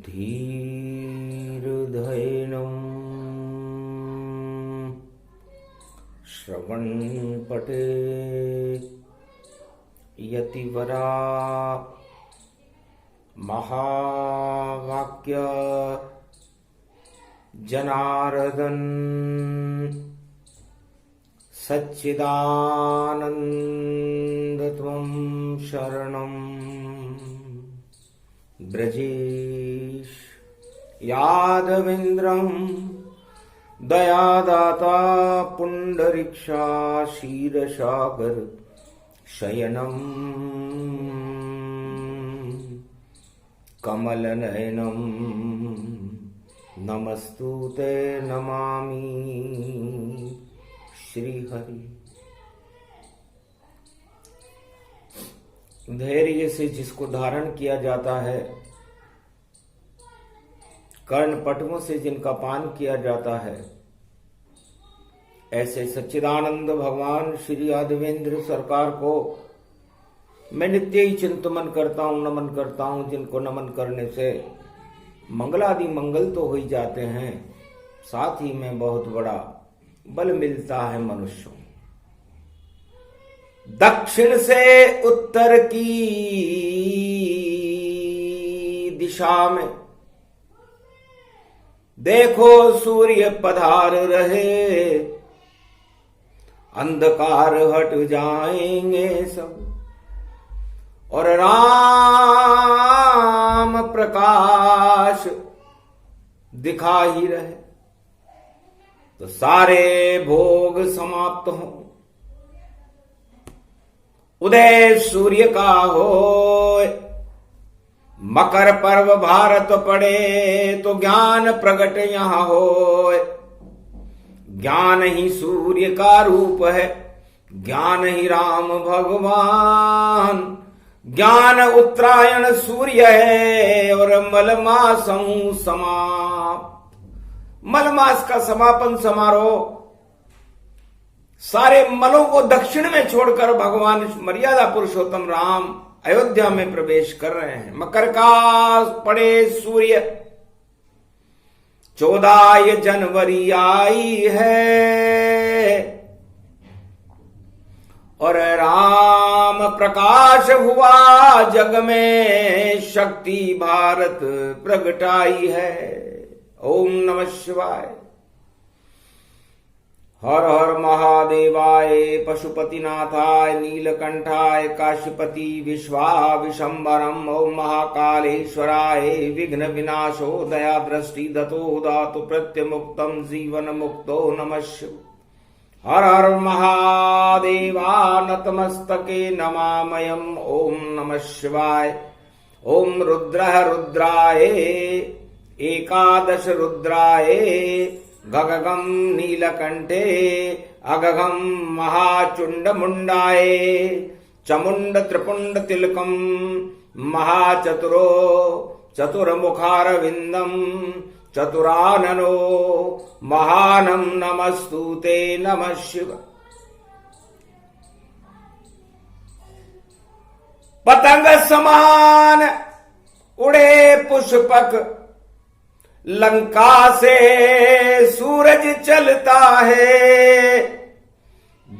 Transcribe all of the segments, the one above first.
धीर्धैनम् श्रवणपटे यतिवरा महावाक्य जनार्दन सच्चिदानंद त्वं शरणं ब्रजेश यादवेन्द्रं दयादाता पुंडरीक्षा क्षीरसागर शयनं कमलनयनं नमस्तुते नमामि श्रीहरि। धैर्य से जिसको धारण किया जाता है, कर्ण पटुओं से जिनका पान किया जाता है, ऐसे सच्चिदानंद भगवान श्री यादवेंद्र सरकार को मैं नित्य ही चिंतन करता हूं, नमन करता हूं, जिनको नमन करने से मंगलादि मंगल तो हो ही जाते हैं, साथ ही में बहुत बड़ा बल मिलता है मनुष्य। दक्षिण से उत्तर की दिशा में देखो सूर्य पधार रहे, अंधकार हट जाएंगे सब और राम प्रकाश दिखा ही रहे, तो सारे भोग समाप्त हों। उदय सूर्य का हो, मकर पर्व भारत पड़े, तो ज्ञान प्रगट यहां हो। ज्ञान ही सूर्य का रूप है, ज्ञान ही राम भगवान। ज्ञान उत्तरायण सूर्य है और मलमासों समाप्त। मलमास का समापन समारोह, सारे मलों को दक्षिण में छोड़कर भगवान मर्यादा पुरुषोत्तम राम अयोध्या में प्रवेश कर रहे हैं। मकर का पड़े सूर्य, 14 जनवरी आई है और राम प्रकाश हुआ जग में, शक्ति भारत प्रगटाई है। ओम नमः शिवाय। हर हर महादेवाय, पशुपतिनाथाय, नीलकंठाय, काशीपति विश्वाविशंबरम। ओम महाकालेश्वराय, विघ्न विनाशो दया दृष्टि दतो दातु प्रत्यमुक्तम जीवन मुक्तो नमः शिव। हर हर महादेवा, नतमस्तके नमामयम्। ओम नमः शिवाय। ओम रुद्रः रुद्राय, एकादश रुद्राय, गगगम नीलकंठे, अगगम महाचुंड मुंडाए, चमुंड त्रिपुंड तिलकम, महाचतुरो चतुर्मुखारविंदम, चतुराननो महानम नमस्तुते नमः शिव। पतंग समान उड़े पुष्पक, लंका से सूरज चलता है।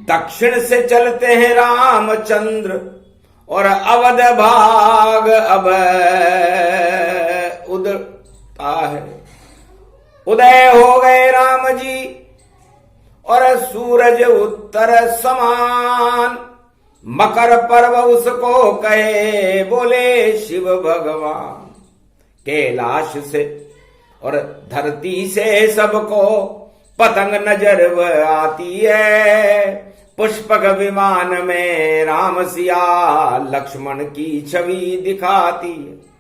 दक्षिण से चलते हैं रामचंद्र और अवध भाग अब उदता है। उदय हो गए राम जी और सूरज उत्तर समान। मकर पर्व उसको कहे, बोले शिव भगवान। कैलाश से और धरती से सबको पतंग नजर आती है। पुष्पक विमान में राम सिया लक्ष्मण की छवि दिखाती है।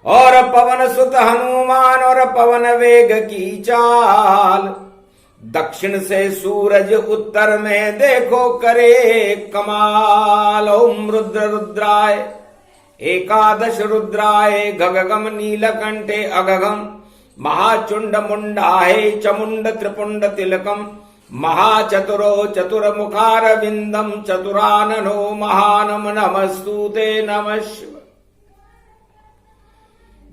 और पवन सुत हनुमान और पवन वेग की चाल। दक्षिण से सूरज उत्तर में देखो करे कमाल। ओम रुद्र रुद्राय, एकादश रुद्राय, गगगम नीलकंठे अगगम, महाचुंड मुंडाहे, चमुंड त्रिपुंड तिलकम, महाचतुरो चतुर्मुखारविंदम, चतुराननो महानम नमस्तुते नमः शिव।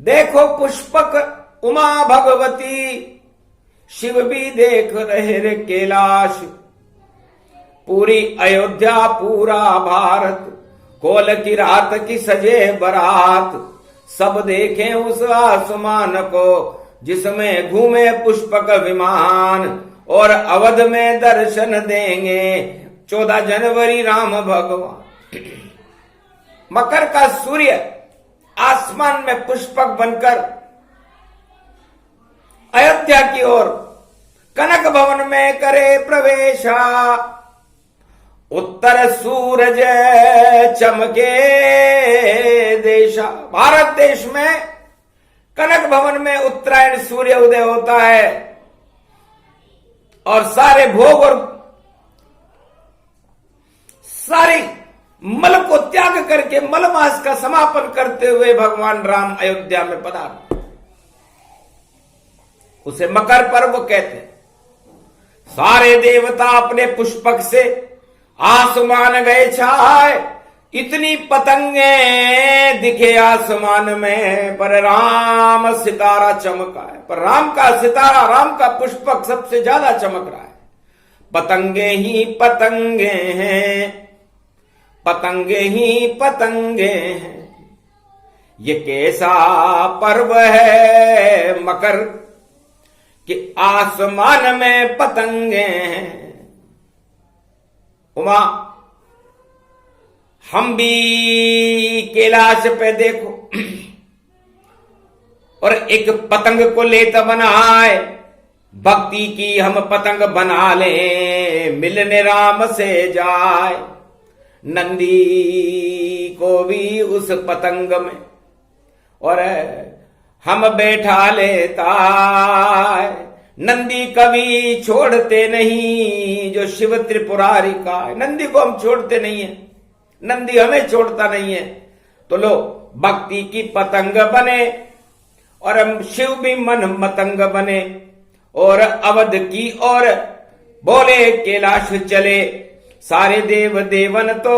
देखो पुष्पक उमा भगवती, शिव भी देख रहे रे कैलाश। पूरी अयोध्या पूरा भारत, कोल की रात की सजे बारात। सब देखें उस आसमान को जिसमें घूमे पुष्पक विमान। और अवध में दर्शन देंगे 14 जनवरी राम भगवान। मकर का सूर्य आसमान में पुष्पक बनकर अयोध्या की ओर कनक भवन में करे प्रवेशा। उत्तर सूरज चमके देशा। भारत देश में कनक भवन में उत्तरायण सूर्य उदय होता है और सारे भोग और सारी मल को त्याग करके मलमास का समापन करते हुए भगवान राम अयोध्या में पधारे। उसे मकर पर्व कहते हैं। सारे देवता अपने पुष्पक से आसमान गए छाए। इतनी पतंगे दिखे आसमान में, पर राम सितारा चमका है। पर राम का सितारा, राम का पुष्पक सबसे ज्यादा चमक रहा है। पतंगे ही पतंगे हैं, पतंगे ही पतंगे हैं। ये कैसा पर्व है मकर कि आसमान में पतंगे हैं। उमा, हम भी कैलाश पे देखो और एक पतंग को लेता बनाए। भक्ति की हम पतंग बना ले, मिलने राम से जाए। नंदी को भी उस पतंग में और हम बैठा लेता। नंदी कभी छोड़ते नहीं जो शिव त्रिपुरारी का है। नंदी को हम छोड़ते नहीं है, नंदी हमें छोड़ता नहीं है। तो लो भक्ति की पतंग बने और हम शिव भी मन मतंग बने और अवध की ओर बोले कैलाश चले। सारे देव देवन तो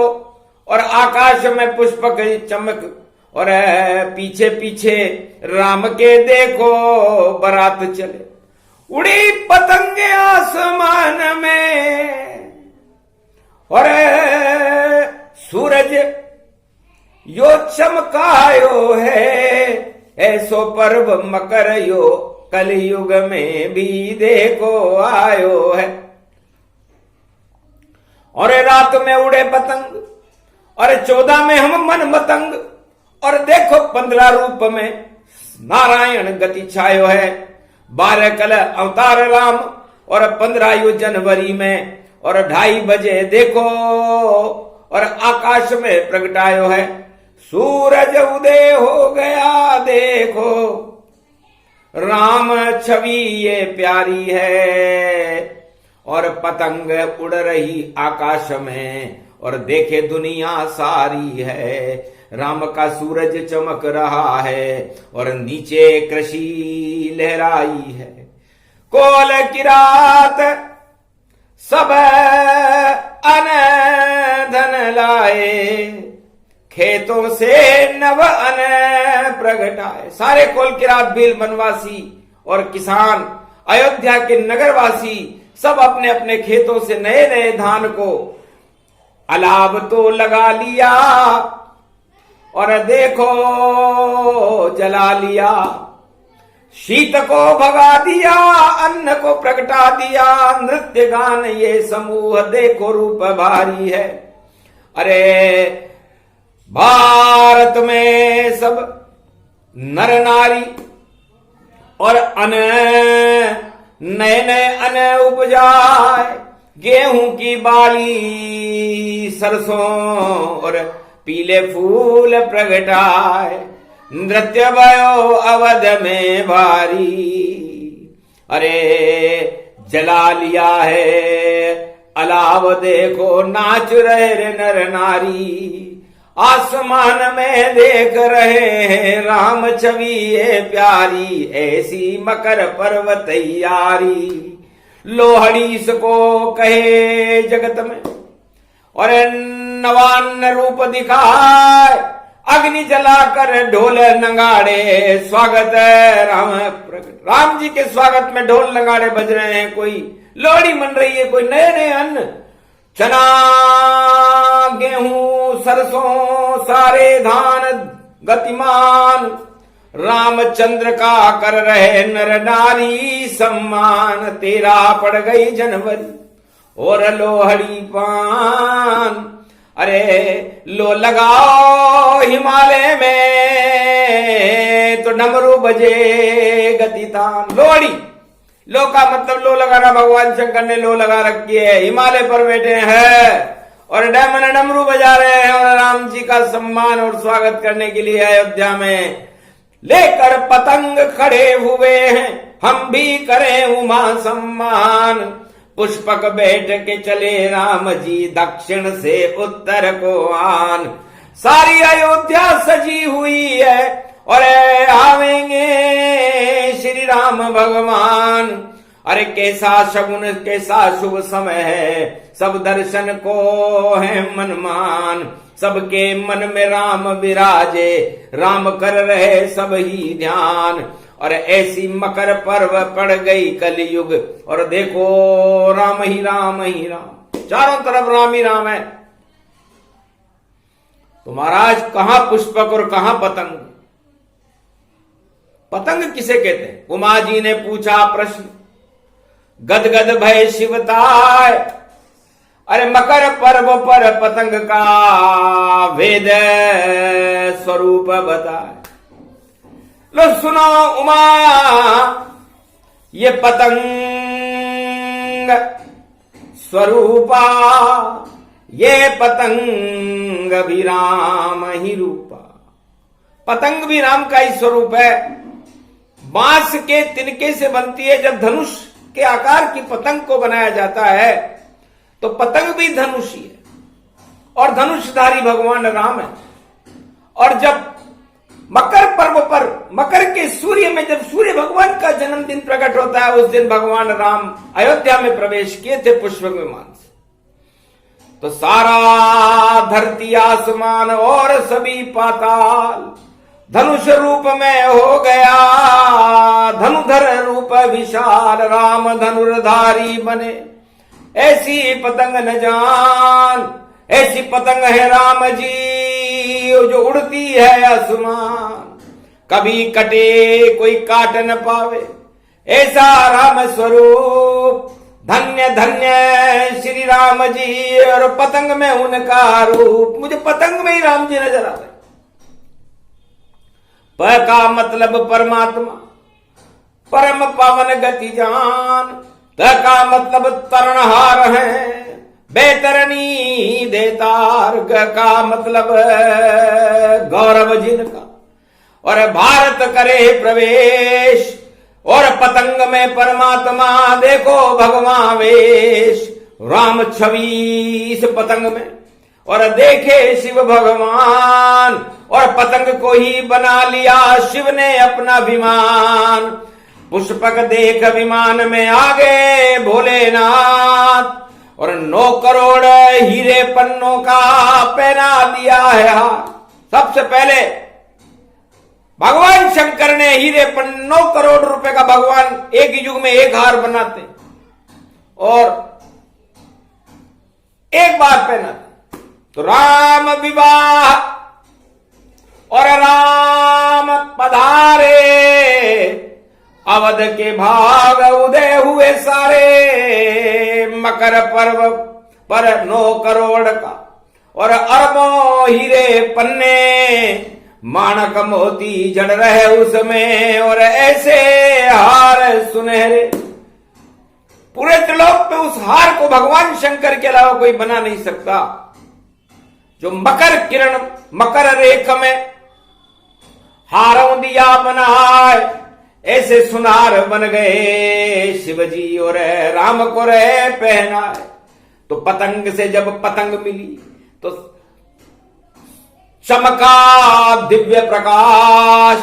और आकाश में पुष्पक चमक और पीछे पीछे राम के देखो बारात चले। उड़ी पतंगे आसमान में और सूरज यो चमकायो है। ऐसो पर्व मकर यो कलयुग में भी देखो आयो है। और रात में उड़े पतंग और 14 में हम मन मतंग। और देखो 15 रूप में नारायण गति छायो है। 12 कल अवतार राम और 15 जनवरी में और 2:30 बजे देखो और आकाश में प्रगटायो है। सूरज उदय हो गया देखो, राम छवि ये प्यारी है। और पतंग उड़ रही आकाश में और देखे दुनिया सारी है। राम का सूरज चमक रहा है और नीचे कृषि लहराई है। कोल की रात सब अन धन लाए, खेतों से नव अन प्रगटाए। सारे कोल की रात भील वनवासी और किसान अयोध्या के नगरवासी सब अपने अपने खेतों से नए नए धान को अलाव तो लगा लिया और देखो जला लिया। शीत को भगा दिया, अन्न को प्रगटा दिया। नृत्य गान ये समूह देखो रूप भारी है। अरे भारत में सब नर नारी और नए नए अन्न उपजाए। गेहूं की बाली, सरसों और पीले फूल प्रगटाए। नृत्य भयो अवध में भारी। अरे जला लिया है अलाव देखो, नाच रहे रे नर नारी। आसमान में देख रहे हैं राम छवि ये प्यारी। ऐसी मकर पर्व तैयारी लोहड़ी इसको कहे जगत में। और नवान्न रूप दिखाए अग्नि जलाकर ढोल नगाड़े स्वागत राम प्रगट। राम जी के स्वागत में ढोल नगाड़े बज रहे हैं, कोई लोहड़ी मन रही है, कोई नए नए अन्न, चना गेहूं सरसों सारे धान गतिमान, रामचंद्र का कर रहे नर नारी सम्मान, तेरा पड़ गई जनवरी और लोहड़ी पान। अरे लो लगाओ हिमालय में तो डमरू बजे गतितान। लोहड़ी, लो का मतलब लो लगाना, भगवान शंकर ने लो लगा रखी है, हिमालय पर बैठे हैं और डमरू बजा रहे हैं और राम जी का सम्मान और स्वागत करने के लिए अयोध्या में लेकर पतंग खड़े हुए हैं, हम भी करें उमा सम्मान। पुष्पक बैठ के चले राम जी दक्षिण से उत्तर को आन, सारी अयोध्या सजी हुई है और आवेंगे श्री राम भगवान। अरे कैसा शगुन कैसा शुभ समय है, सब दर्शन को है मनमान, सबके मन में राम विराजे, राम कर रहे सब ही ध्यान। और ऐसी मकर पर्व पड़ गई कलयुग और देखो राम ही राम ही राम, चारों तरफ राम ही राम है। तो महाराज कहां पुष्पक और कहां पतंग? पतंग किसे कहते हैं? उमा जी ने पूछा प्रश्न, गदगद भय शिवताय। अरे मकर पर्व पर पतंग का वेद स्वरूप बताए। लो सुनो उमा, ये पतंग स्वरूपा, ये पतंग भी राम ही रूपा। पतंग भी राम का ही स्वरूप है। बांस के तिनके से बनती है। जब धनुष के आकार की पतंग को बनाया जाता है तो पतंग भी धनुष ही है और धनुषधारी भगवान राम है। और जब मकर पर्व पर, मकर के सूर्य में जब सूर्य भगवान का जन्मदिन प्रकट होता है, उस दिन भगवान राम अयोध्या में प्रवेश किए थे पुष्पक विमान से। तो सारा धरती आसमान और सभी पाताल धनुष रूप में हो गया, धनुधर रूप विशाल, राम धनुर्धारी बने। ऐसी पतंग न जान, ऐसी पतंग है राम जी जो उड़ती है आसमान, कभी कटे कोई काट न पावे, ऐसा राम स्वरूप। धन्य धन्य श्री राम जी और पतंग में उनका रूप। मुझे पतंग में ही राम जी नजर आ रहे। प का मतलब परमात्मा, परम पावन गति जान। त का मतलब तरणहार है, बेतरनी देतार। ग का मतलब गौरव जिनका और भारत करे प्रवेश। और पतंग में परमात्मा देखो भगवान वेश, राम छवि इस पतंग में और देखे शिव भगवान। और पतंग को ही बना लिया शिव ने अपना विमान। पुष्पक देख विमान में आगे भोलेनाथ और 9 करोड़ हीरे पन्नों का पहना दिया है हार। सबसे पहले भगवान शंकर ने हीरे 9 करोड़ रुपए का, भगवान एक ही युग में एक हार बनाते और एक बार पहनाते। तो राम विवाह और राम पधारे, अवध के भाग उदय हुए सारे। मकर पर्व पर 9 करोड़ का और अरबों हीरे पन्ने, माणक मोती जड़ रहे उसमें और ऐसे हार सुनहरे। पूरे त्रिलोक में उस हार को भगवान शंकर के अलावा कोई बना नहीं सकता। जो मकर किरण, मकर रेख में हारों दिया बनाए, ऐसे सुनार बन गए शिवजी और राम को रहे पहनाए। तो पतंग से जब पतंग मिली तो चमका दिव्य प्रकाश,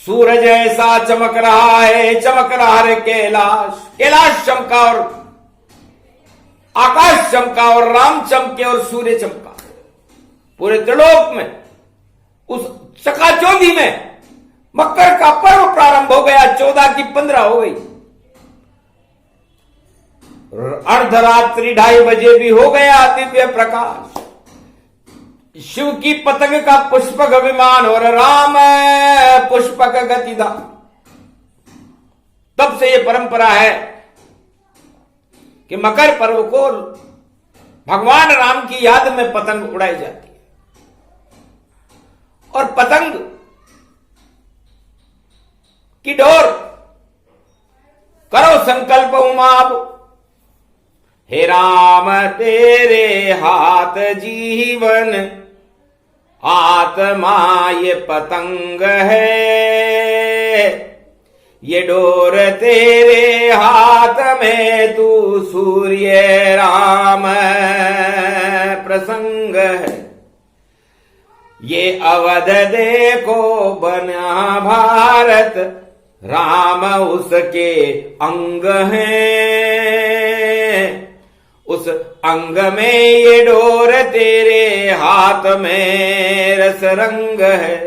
सूरज ऐसा चमक रहा है, चमक रहा है कैलाश। कैलाश चमका और आकाश चमका और राम चमके और सूर्य चमका। पूरे त्रिलोक में उस चकाचौंधी में मकर का पर्व प्रारंभ हो गया। 14 की 15 हो गई, अर्धरात्रि 2:30 बजे भी हो गया दिव्य प्रकाश। शिव की पतंग का पुष्पक विमान और राम पुष्पक गतिदा। तब से यह परंपरा है कि मकर पर्व को भगवान राम की याद में पतंग उड़ाई जाती है। और पतंग की डोर करो संकल्प उमाप, हे राम तेरे हाथ जीवन आत्मा ये पतंग है, ये डोर तेरे हाथ में तू सूर्य राम प्रसंग है। ये अवध देखो बना भारत, राम उसके अंग हैं, उस अंग में ये डोर तेरे हाथ में रस रंग है।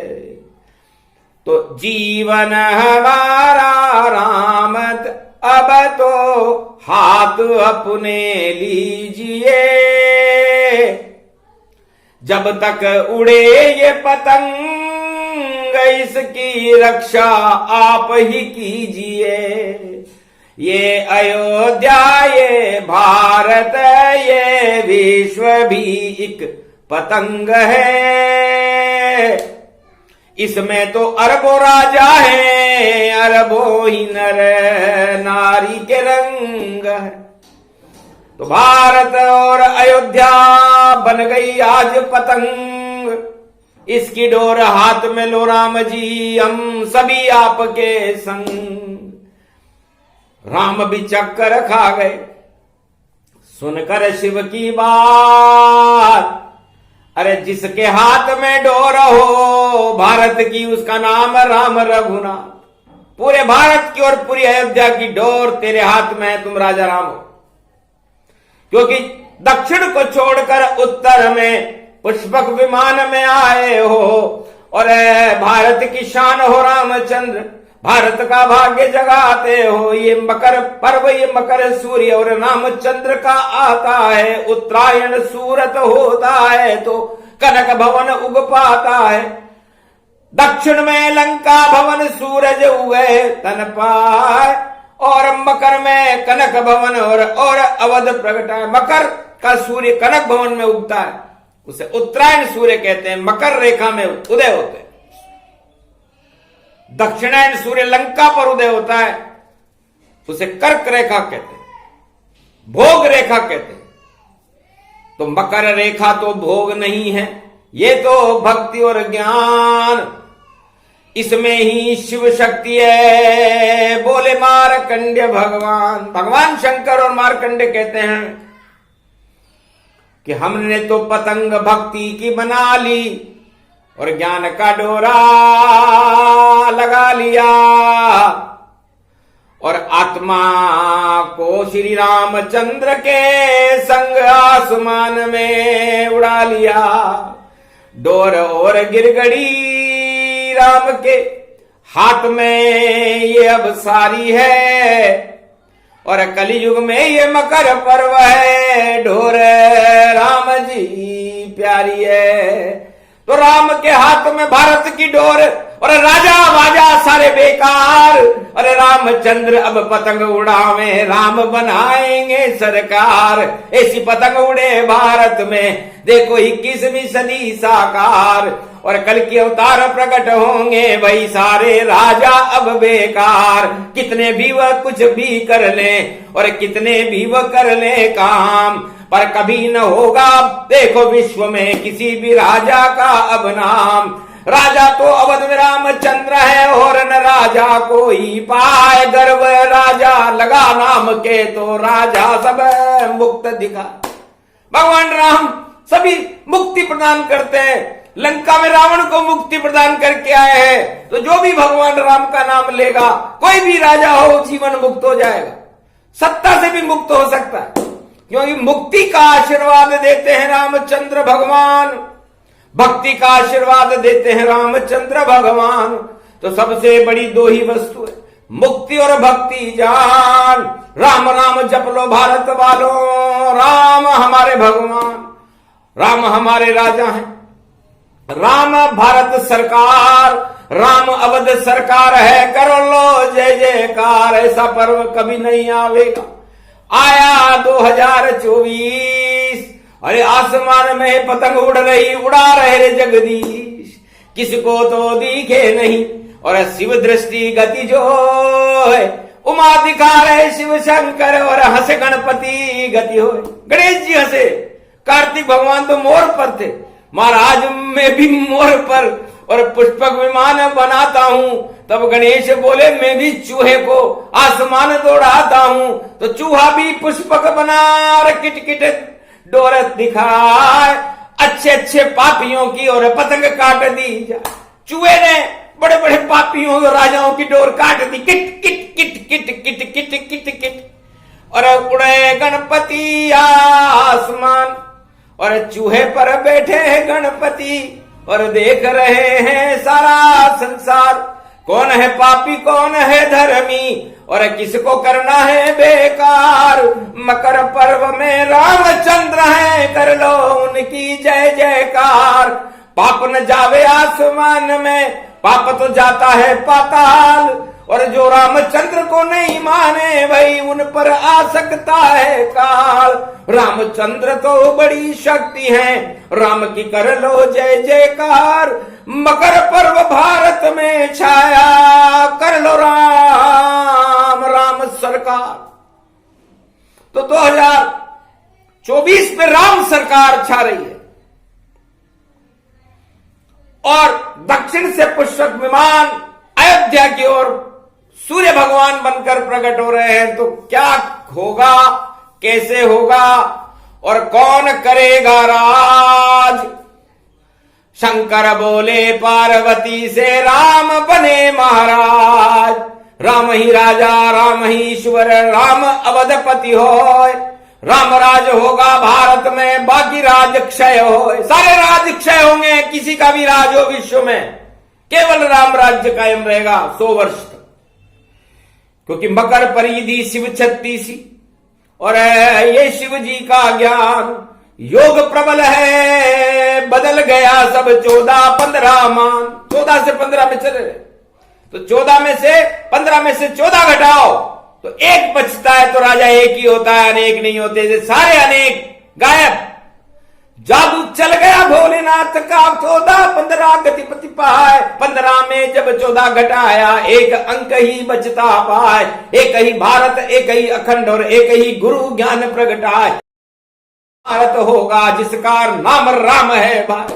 तो जीवन हमारा राम अब तो हाथ अपने लीजिए, जब तक उड़े ये पतंग इसकी रक्षा आप ही कीजिए। ये अयोध्या ये भारत ये विश्व भी एक पतंग है, इसमें तो अरबों राजा हैं, अरबों ही नर नारी के रंग है। तो भारत और अयोध्या बन गई आज पतंग, इसकी डोर हाथ में लो राम जी, हम सभी आपके संग। राम भी चक्कर खा गए सुनकर शिव की बात। अरे जिसके हाथ में डोर हो भारत की, उसका नाम राम रघुनाथ। पूरे भारत की और पूरी अयोध्या की डोर तेरे हाथ में है, तुम राजा राम हो। क्योंकि दक्षिण को छोड़कर उत्तर में पुष्पक विमान में आए हो, और भारत की शान हो रामचंद्र, भारत का भाग्य जगाते हो। ये मकर पर्व ये मकर सूर्य और रामचंद्र का आता है, उत्तरायण सूरत होता है तो कनक भवन उग पाता है। दक्षिण में लंका भवन सूरज उगे तन पाए, और मकर में कनक भवन और अवध प्रगटा है। मकर का सूर्य कनक भवन में उगता है, उसे उत्तरायण सूर्य कहते हैं, मकर रेखा में उदय होते हैं। दक्षिणायन सूर्य लंका पर उदय होता है, उसे कर्क रेखा कहते हैं, भोग रेखा कहते हैं। तो मकर रेखा तो भोग नहीं है, ये तो भक्ति और ज्ञान, इसमें ही शिव शक्ति है। बोले मार्कंड्य भगवान, भगवान शंकर और मार्कंड्य कहते हैं कि हमने तो पतंग भक्ति की बना ली और ज्ञान का डोरा लगा लिया, और आत्मा को श्री रामचंद्र के संग आसमान में उड़ा लिया। डोर और गिरगड़ी राम के हाथ में ये अब सारी है, और कलयुग में ये मकर पर्व है, डोर राम जी प्यारी है। तो राम के हाथ में भारत की डोर, और राजा वाजा सारे बेकार, अरे रामचंद्र अब पतंग उड़ावे, राम बनाएंगे सरकार। ऐसी पतंग उड़े भारत में, देखो 21वीं सदी साकार, और कल के अवतार प्रकट होंगे भाई सारे राजा अब बेकार। कितने भी वह कुछ भी कर ले, और कितने भी वह कर ले काम, पर कभी न होगा देखो विश्व में किसी भी राजा का अब नाम। राजा तो अवध में रामचंद्र है, और न राजा कोई पाए गर्व राजा लगा नाम के, तो राजा सब मुक्त दिखा। भगवान राम सभी मुक्ति प्रदान करते हैं, लंका में रावण को मुक्ति प्रदान करके आए हैं। तो जो भी भगवान राम का नाम लेगा, कोई भी राजा हो, जीवन मुक्त हो जाएगा, सत्ता से भी मुक्त हो सकता है, क्योंकि मुक्ति का आशीर्वाद देते हैं रामचंद्र भगवान। भक्ति का आशीर्वाद देते हैं रामचंद्र भगवान। तो सबसे बड़ी दो ही वस्तु है, मुक्ति और भक्ति जान। राम नाम जप लो भारत वालों, राम हमारे भगवान, राम हमारे राजा हैं। राम भारत सरकार, राम अवध सरकार है, करो लो जय जयकार। ऐसा पर्व कभी नहीं आवेगा, आया 2024। अरे आसमान में पतंग उड़ रही, उड़ा रहे रे जगदीश, किसको तो दिखे नहीं। और शिव दृष्टि गति जो है, उमा दिखा रहे शिव शंकर, और हंसे गणपति गति हो। गणेश जी हंसे, कार्तिक भगवान तो मोर पर थे, महाराज मैं भी मोर पर और पुष्पक विमान बनाता हूं। तब गणेश बोले मैं भी चूहे को आसमान दौड़ाता हूं। तो चूहा भी पुष्पक बना किटकिट डोर दिखाए, अच्छे अच्छे पापियों की और पतंग काट दी जाए। चूहे ने बड़े बड़े पापियों राजाओं की डोर काट दी, किट किट किट किट किट किट किट किट, और उड़े गणपति आसमान, और चूहे पर बैठे हैं गणपति, और देख रहे हैं सारा संसार, कौन है पापी कौन है धर्मी, और किसको करना है बेकार। मकर पर्व में रामचंद्र है, कर लो उनकी जय जयकार। पाप न जावे आसमान में, पाप तो जाता है पाताल, और जो रामचंद्र को नहीं माने भाई उन पर आ सकता है काल। रामचंद्र तो बड़ी शक्ति है, राम की कर लो जय जयकार। मकर पर्व भारत में छाया, कर लो राम राम सरकार। तो 2024 में राम सरकार छा रही है, और दक्षिण से पुष्पक विमान अयोध्या की ओर सूर्य भगवान बनकर प्रकट हो रहे हैं। तो क्या होगा, कैसे होगा, और कौन करेगा राज। शंकर बोले पार्वती से राम बने महाराज। राम ही राजा, राम ही ईश्वर, राम अवधपति होय। राम राज होगा भारत में, बाकी राज क्षय होय। सारे राज क्षय होंगे, किसी का भी राज हो विश्व में, केवल राम राज्य कायम रहेगा 100 वर्ष तक। क्योंकि मकर परिधि शिव 36, और ये शिव जी का ज्ञान योग प्रबल है। बदल गया सब 14-15 मान, 14 से 15 में चले, तो 14 में से 15 में से 14 घटाओ तो एक बचता है। तो राजा एक ही होता है, अनेक नहीं होते। सारे अनेक गायब, जादू चल गया भोलेनाथ का। 14-15 गतिपति पाए, 15 में जब 14 घटाया, एक अंक ही बचता पाए। एक ही भारत, एक ही अखंड, और एक ही गुरु ज्ञान प्रगटाए। भारत होगा जिसका नाम राम है भाई।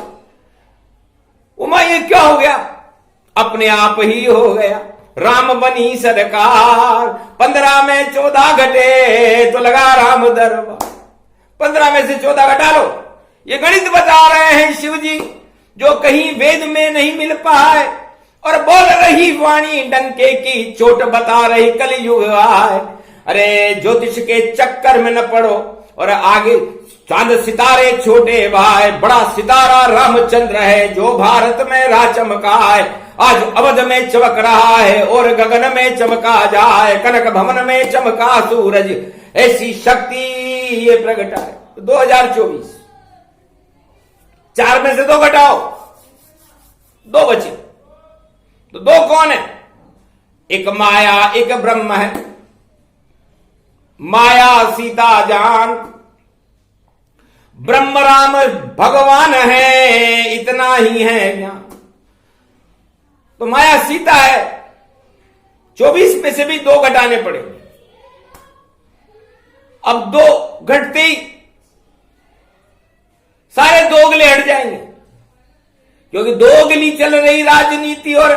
उमा ये क्या हो गया, अपने आप ही हो गया, राम बनी सरकार। 15 में 14 घटे तो लगा राम दरबार। 15 में से 14 घटा लो, ये गणित बता रहे हैं शिव जी, जो कहीं वेद में नहीं मिल पाए। और बोल रही वाणी डंके की चोट बता रही कलयुग आए। अरे ज्योतिष के चक्कर में न पड़ो, और आगे चांद सितारे छोटे भाई, बड़ा सितारा रामचंद्र है जो भारत में राह चमकाए। आज अवध में चमक रहा है और गगन में चमका जाए, कनक भवन में चमका सूरज, ऐसी शक्ति ये प्रकट है। 2024, 4 में से 2 घटाओ, 2 बचे। तो 2 कौन है, एक माया एक ब्रह्म है। माया सीता जान, ब्रह्म राम भगवान है, इतना ही है ज्ञान। तो माया सीता है, 24 में से भी 2 घटाने पड़ेंगे। अब 2 घटते ही सारे दोगले हट जाएंगे, क्योंकि दोगली चल रही राजनीति, और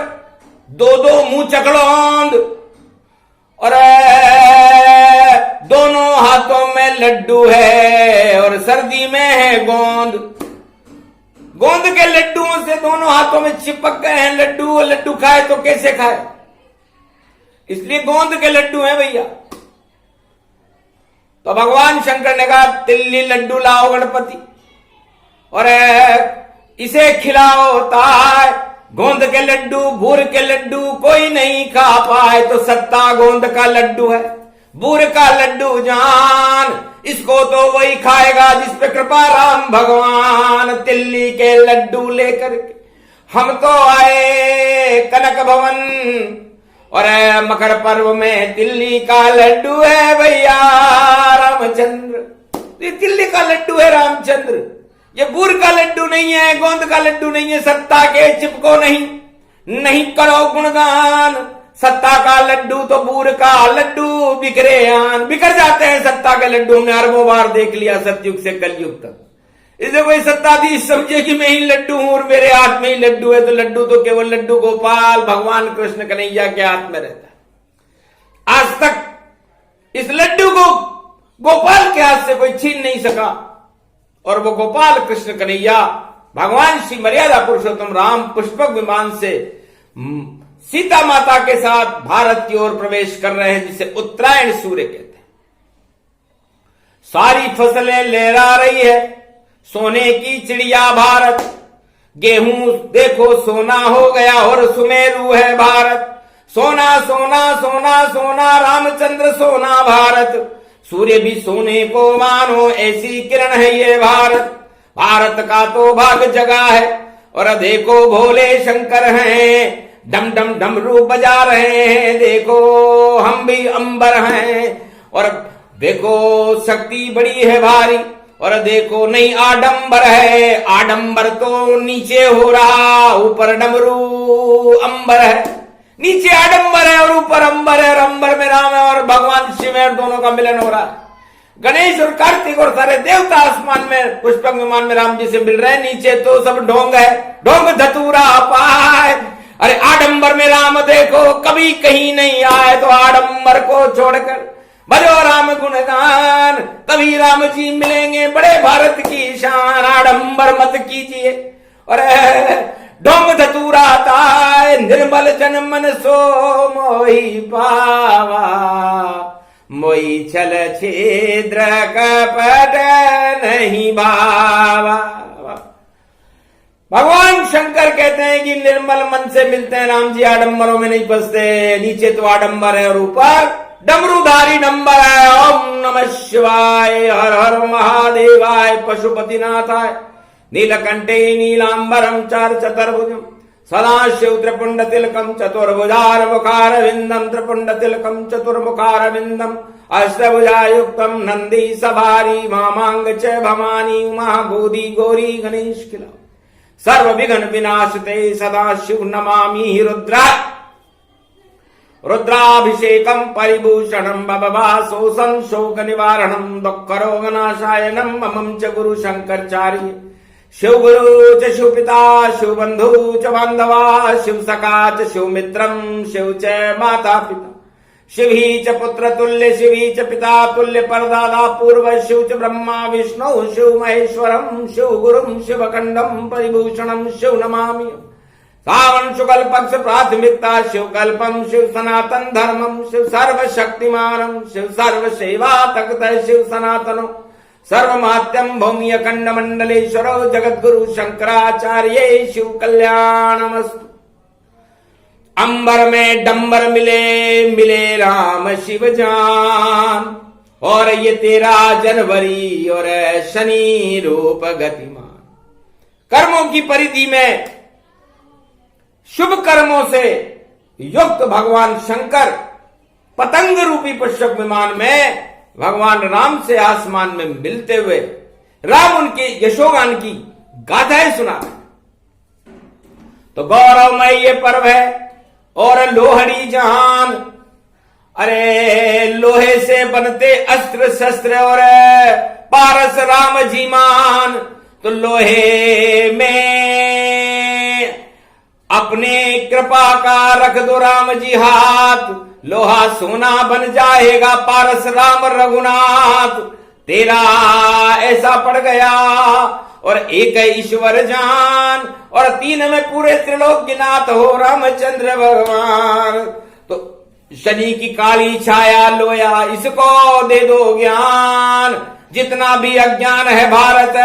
2-2 मुंह चकड़ोंद, और दोनों हाथों में लड्डू है, और सर्दी में है गोंद। गोंद के लड्डुओं से दोनों हाथों में चिपक गए हैं लड्डू। लड्डू खाए तो कैसे खाए, इसलिए गोंद के लड्डू हैं भैया। तो भगवान शंकर ने कहा तिल्ली लड्डू लाओ गणपति, और इसे खिलाओ ताय, गोंद के लड्डू बूर के लड्डू कोई नहीं खा पाए। तो सत्ता गोंद का लड्डू है, बूर का लड्डू जान, इसको तो वही खाएगा जिस पे कृपा राम भगवान। तिल्ली के लड्डू लेकर के हम तो आए कनक भवन, और मकर पर्व में तिल्ली का लड्डू है भैया रामचंद्र। ये तिल्ली का लड्डू है रामचंद्र, ये बूर का लड्डू नहीं है, गोंद का लड्डू नहीं है। सत्ता के चिपको नहीं करो गुणगान, सत्ता का लड्डू तो बूर का लड्डू बिखरे आन। बिखर जाते हैं सत्ता के लड्डू, हमने अरबों बार देख लिया सतयुग से कलयुग तक। इसे कोई सत्ताधीश समझे कि मैं ही लड्डू हूं और मेरे हाथ में ही लड्डू है, तो लड्डू तो केवल लड्डू गोपाल भगवान कृष्ण कन्हैया के हाथ में रहता है। आज तक इस लड्डू को गोपाल के हाथ से कोई छीन नहीं सका, और वो गोपाल कृष्ण कन्हैया भगवान श्री मर्यादा पुरुषोत्तम राम पुष्पक विमान से सीता माता के साथ भारत की ओर प्रवेश कर रहे हैं, जिसे उत्तरायण सूर्य कहते हैं। सारी फसलें लहरा रही है, सोने की चिड़िया भारत, गेहूं देखो सोना हो गया और सुमेरु है भारत। सोना सोना सोना सोना रामचंद्र सोना भारत, सूर्य भी सोने को मानो ऐसी किरण है ये भारत। भारत का तो भाग जगा है, और देखो भोले शंकर हैं, डम डम डमरू बजा रहे हैं। देखो हम भी अंबर हैं, और देखो शक्ति बड़ी है भारी, और देखो नहीं आडंबर है, आडंबर तो नीचे हो रहा, ऊपर डमरू अंबर है। नीचे आडंबर है और ऊपर अंबर है, और अंबर में राम है और भगवान शिव है, दोनों का मिलन हो रहा है। गणेश और कार्तिक और सारे देवता आसमान में पुष्पक विमान में राम जी से मिल रहे हैं। नीचे तो सब ढोंग है, ढोंग धतूरा पाए। अरे आडंबर में राम देखो कभी कहीं नहीं आए, तो आडंबर को छोड़कर भजो राम गुणगान, तभी राम जी मिलेंगे बड़े भारत की शान। आडंबर मत कीजिए और ढोंग धतूरा ताय, निर्मल जन मन सो मोहि पावा, मोई छल छिद्र कपट नहीं भावा। भगवान शंकर कहते हैं कि निर्मल मन से मिलते हैं राम जी, आडंबरों में नहीं फंसते। नीचे तो आडंबर है और ऊपर डमरूधारी नंबर है। ओम नमः शिवाय, हर हर महादेवाय, पशुपतिनाथाय, नीलकंठे नीलांबरम चार चतुर्भुजम, सदाशिव त्रिपुंड तिलकम चतुर्भुजार मुखार विंदम, त्रिपुंड तिलकम चतुर्मुखार विंदम, अष्टभुजायुक्तम नंदी सभारी, मामांग च भवानी, उमा गोदी गौरी गणेश खिला, सर्व विघ्न विनाशते सदाशिव नमामि रुद्रा। रुद्राभिषेकम परिभूषणम बबवासोसम शोक निवारणम, दुःख रोग नाशायनम, ममं च गुरु शंकरचार्य, शिव गुरु च शिव पिता, शिव बंधु च बांधवा, शिव सखा च शिव मित्रम, शिव च माता पिता, शिव ही च पुत्र तुल्य, शिव ही च पिता तुल्य, परदादा पूर्व, शिव च ब्रह्मा विष्णु, शिव महेश्वरम, शिव गुरुम शिवखंडम परिभूषणम, शिव नमामि। सावन शुक्ल पक्ष प्राथमिकता, शिव कल्पम, शिव सनातन धर्मम, शिव सर्व शक्तिमानम, शिव सर्व सेवा तक्त, शिव सनातनो सर्वमात्यम भौमी अखंड मंडलेश्वरो, जगत गुरु शंकराचार्य, शिव कल्याणमस्तु। अंबर में डंबर मिले राम शिव जान, और ये 13 जनवरी और शनि रूप गतिमान। कर्मों की परिधि में शुभ कर्मों से युक्त भगवान शंकर पतंग रूपी पुष्पक विमान में भगवान राम से आसमान में मिलते हुए राम उनके यशोगान की गाथाएं सुना। तो गौरवमय ये पर्व है और लोहड़ी जहान। अरे लोहे से बनते अस्त्र शस्त्र और पारस राम जी मान, तो लोहे में अपने कृपा का रख दो राम जी हाथ, लोहा सोना बन जाएगा पारस राम रघुनाथ। तेरा ऐसा पड़ गया और एक ईश्वर जान, और 3 में पूरे त्रिलोक्यनाथ हो रामचंद्र भगवान। तो शनि की काली छाया लोया, इसको दे दो ज्ञान, जितना भी अज्ञान है भारत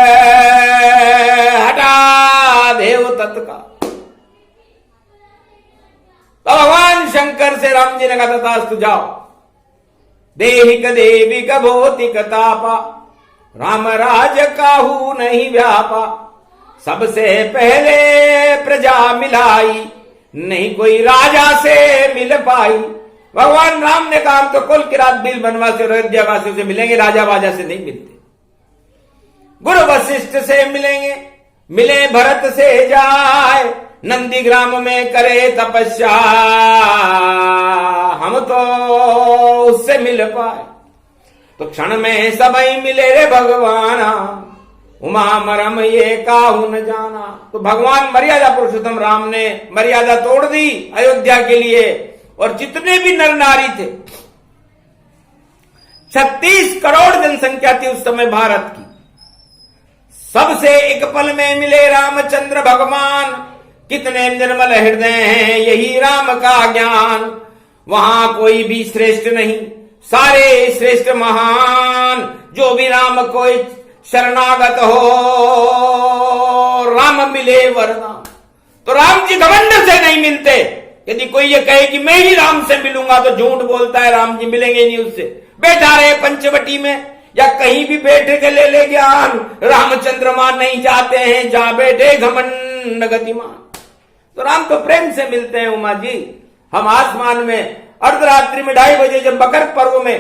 हटा देव तत्का। तो भगवान शंकर से राम जी ने कहा तथास्तु जाओ। देहिक देविक भौतिक तापा, राम राज काहू नहीं व्यापा। सबसे पहले प्रजा मिलाई, नहीं कोई राजा से मिल पाई। भगवान राम ने कहा हम तो कुल किरात बिल बनवासी और अयोध्यावासियों से मिलेंगे, राजा वाजा से नहीं मिलते। गुरु वशिष्ठ से मिलेंगे, मिले भरत से जाए, नंदीग्राम में करे तपस्या, हम तो उससे मिल पाए। तो क्षण में सबई मिले रे भगवाना, उमा मरम ये काहू न जाना। तो भगवान मर्यादा पुरुषोत्तम राम ने मर्यादा तोड़ दी अयोध्या के लिए, और जितने भी नर नारी थे, 36 करोड़ जनसंख्या थी उस समय भारत की, सबसे एक पल में मिले रामचंद्र भगवान। कितने निर्मल हृदय हैं, यही राम का ज्ञान। वहां कोई भी श्रेष्ठ नहीं, सारे श्रेष्ठ महान। जो भी राम को शरणागत हो, राम मिले वरदान। तो राम जी घमंड से नहीं मिलते। यदि कोई ये कहे कि मैं ही राम से मिलूंगा तो झूठ बोलता है, राम जी मिलेंगे नहीं उससे। बैठा रहे पंचवटी में या कहीं भी बैठे के ले ज्ञान, रामचंद्र मान नहीं जाते हैं, जहां बैठे घमंड गतिमान। तो राम तो प्रेम से मिलते हैं उमा जी। हम आसमान में अर्धरात्रि में 2:30 बजे जब मकर पर्व में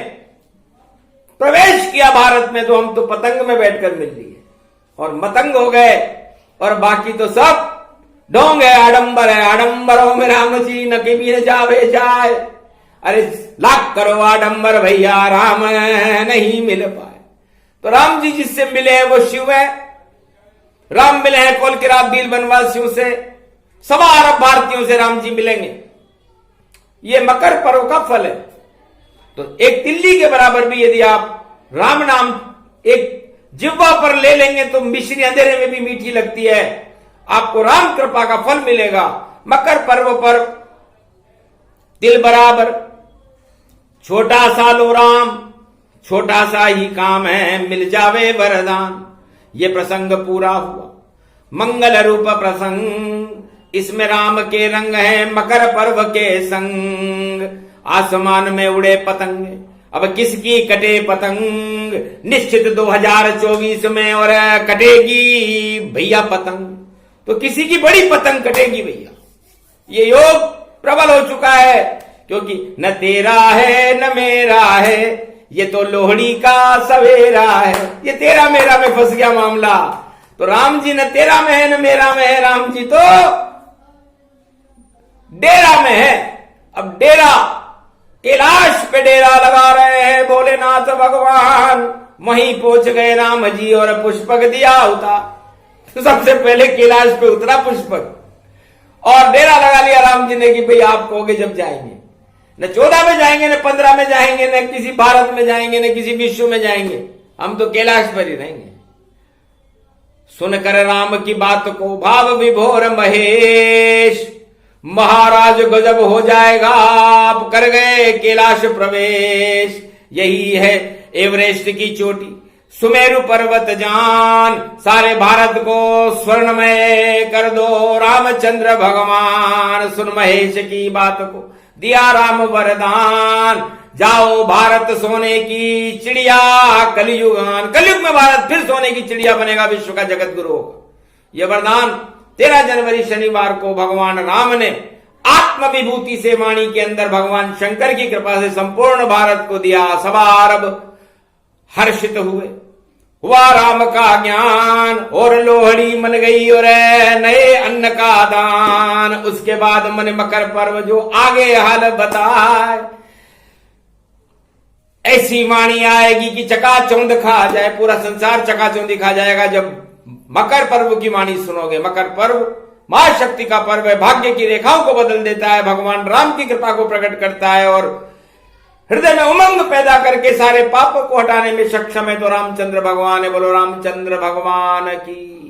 प्रवेश किया भारत में, तो हम तो पतंग में बैठकर मिल लिए और मतंग हो गए, और बाकी तो सब ढोंग है, आडंबर है। आडंबरों में राम जी न के भी न जावे जाए। अरे लाख करो आडंबर भैया, राम नहीं मिल पाए। तो राम जी जिससे मिले हैं वो शिव है। राम मिले हैं कोल किरात बील बनवासियों से, 1.25 अरब भारतीयों से राम जी मिलेंगे। ये मकर पर्व का फल है। तो एक तिल्ली के बराबर भी यदि आप राम नाम एक जिह्वा पर ले लेंगे तो मिश्री अंधेरे में भी मीठी लगती है। आपको राम कृपा का फल मिलेगा। मकर पर्व पर तिल बराबर छोटा सा लो राम, छोटा सा ही काम है, मिल जावे वरदान। ये प्रसंग पूरा हुआ मंगल रूप प्रसंग, इसमें राम के रंग है मकर पर्व के संग। आसमान में उड़े पतंग, अब किसकी कटे पतंग, निश्चित 2024 में और कटेगी भैया पतंग। तो किसी की बड़ी पतंग कटेगी भैया। ये योग प्रबल हो चुका है, क्योंकि न तेरा है न मेरा है, ये तो लोहड़ी का सवेरा है। ये तेरा मेरा में फंस गया मामला। तो राम जी न तेरा में है न मेरा में है, राम जी तो डेरा में है। अब डेरा कैलाश पे डेरा लगा रहे हैं भोलेनाथ भगवान। वहीं पहुंच गए राम जी और पुष्पक दिया उतार। तो सबसे पहले कैलाश पे उतरा पुष्पक और डेरा लगा लिया राम जी ने कि भाई आप कहोगे जब जाएंगे, न 14 में जाएंगे, न 15 में जाएंगे, न किसी भारत में जाएंगे, न किसी विश्व में जाएंगे, हम तो कैलाश पर ही रहेंगे। सुनकर राम की बात को भाव विभोर महेश, महाराज गजब हो जाएगा, आप कर गए कैलाश प्रवेश। यही है एवरेस्ट की चोटी, सुमेरु पर्वत जान, सारे भारत को स्वर्णमय कर दो रामचंद्र भगवान। सुन महेश की बात को दिया राम वरदान, जाओ भारत सोने की चिड़िया कलयुगान। कलयुग में भारत फिर सोने की चिड़िया बनेगा, विश्व का जगत गुरु होगा। यह वरदान 13 जनवरी शनिवार को भगवान राम ने आत्म विभूति से वाणी के अंदर भगवान शंकर की कृपा से संपूर्ण भारत को दिया। 1.25 अरब हर्षित हुआ राम का ज्ञान, और लोहड़ी मन गई और नए अन्न का दान। उसके बाद मन मकर पर्व जो आगे हाल बताए, ऐसी वाणी आएगी कि चकाचौंध खा जाए, पूरा संसार चकाचौंधी खा जाएगा जब मकर पर्व की वाणी सुनोगे। मकर पर्व महाशक्ति का पर्व है, भाग्य की रेखाओं को बदल देता है, भगवान राम की कृपा को प्रकट करता है और हृदय में उमंग पैदा करके सारे पापों को हटाने में सक्षम है। तो रामचंद्र भगवान है, बोलो रामचंद्र भगवान की।